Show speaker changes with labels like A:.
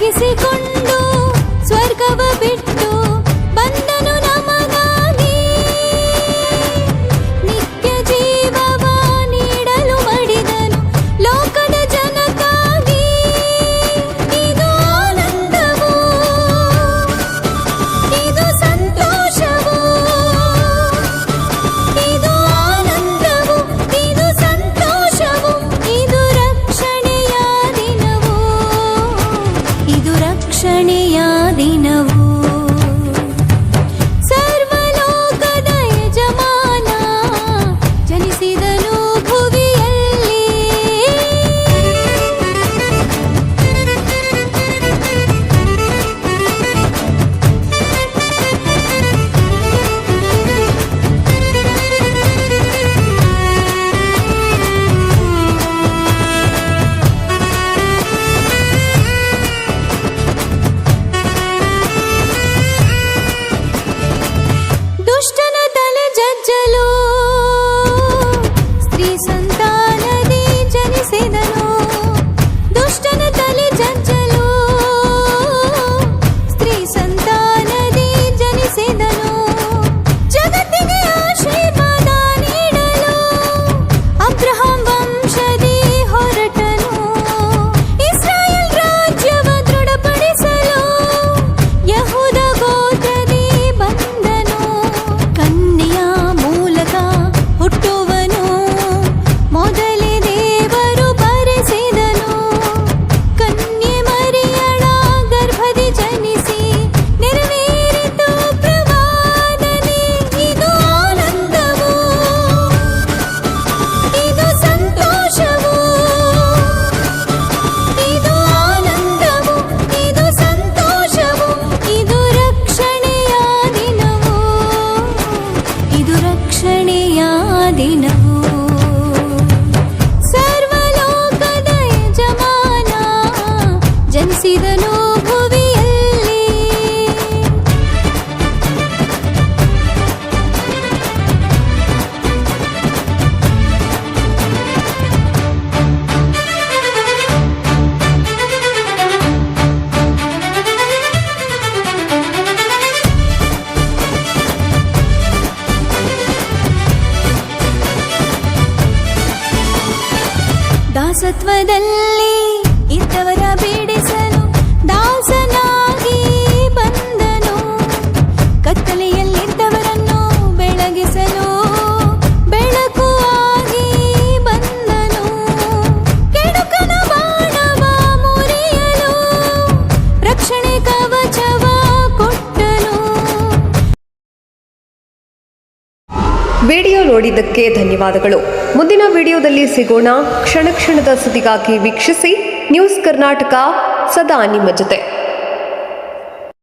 A: ಅಡಗಿಸಿಕೊಂಡು ಸ್ವರ್ಗವ ಬಿಟ್ಟು ಬಂದನು ನಮಗಾಗಿ. ನಿತ್ಯ ಜೀವವ ನೀಡಲು ಮಡಿದನು ಲೋಕದ ಜನಕ್ಕಾಗಿ. ಇದು ಆನಂದವು, ಇದು ಸಂತೋಷವು, ಇದು ಆನಂದವು, ಇದು ಸಂತೋಷವು, ಇದು ರಕ್ಷಣೆಯ ದಿನವು, ಇದು ರಕ್ಷಣೆಯ ದಿನವು. ಸರ್ವಲೋಕದ ಯಜಮಾನ ಜನಿಸಿದನು ಭುವಿಯಲ್ಲಿ. ದುಷ್ಟನ ತಲೆ ಜಜ್ಜಲು ಸ್ತ್ರೀ ಸಂತಾನದಿ ಜನಿಸಿದನು. ದುಷ್ಟನ ತಲೆ ಜಜ್ಜಲು ಸ್ತ್ರೀ ಸಂತಾನದಿ ಜನಿಸಿದನು. ಜಗತ್ತಿಗೆ ಆಶೀರ್ವಾದ ನೀಡಲು ಅಬ್ರಹಾಂ ವಂಶದಿ ಹೊರಟನು. ಇಸ್ರಾಯೇಲ್ ರಾಜ್ಯವ ದೃಢಪಡಿಸಲು ಯಹೂದ ಗೋತ್ರದಿ ಬಂದನು. ಕನ್ಯೆಯ ಮೂಲಕ ಹುಟ್ಟುವನು ಮೊದಲೇ ದೇವರು ಬರೆಸಿದನು. ಕನ್ಯೆ ಮರಿಯಳ ಗರ್ಭದಿ ಜನಿಸಿ ನೆರವೇರಿತು ಪ್ರವಾದನೆ. ಇದು ಆನಂದವು, ಇದು ಸಂತೋಷವು, ಇದು ಆನಂದವು, ಇದು ಸಂತೋಷವು, ಇದು ರಕ್ಷಣೆಯ ದಿನವು, ಇದು ರಕ್ಷಣೆಯ ದಿನವು. ಸರ್ವಲೋಕದ ಯಜಮಾನ ಜನಿಸಿದನು ಭುವಿಯಲ್ಲಿ. ದಾಸತ್ವದಲ್ಲಿ ಇದ್ದವರ ಬಿಡಿಸಲು ದಾಸನಾಗಿ ಬಂದನು. ಕತ್ತಲೆಯಲ್ಲಿದ್ದವರನ್ನು ಬೆಳಗಿಸಲು ಬೆಳಕು ಆಗಿ ಬಂದನು. ಕೆಡುಕನ ಬಾಣವ ಮುರಿಯಲು ರಕ್ಷಣೆ ಕವಚವ ಕೊಟ್ಟನು.
B: ವಿಡಿಯೋ ನೋಡಿದ್ದಕ್ಕೆ ಧನ್ಯವಾದಗಳು. ಮುಂದಿನ ವಿಡಿಯೋದಲ್ಲಿ ಸಿಗೋಣ. ಕ್ಷಣ ಕ್ಷಣದ ಸುದ್ದಿಗಾಗಿ ವೀಕ್ಷಿಸಿ ನ್ಯೂಸ್ ಕರ್ನಾಟಕ, ಸದಾ ನಿಮ್ಮ ಜೊತೆ.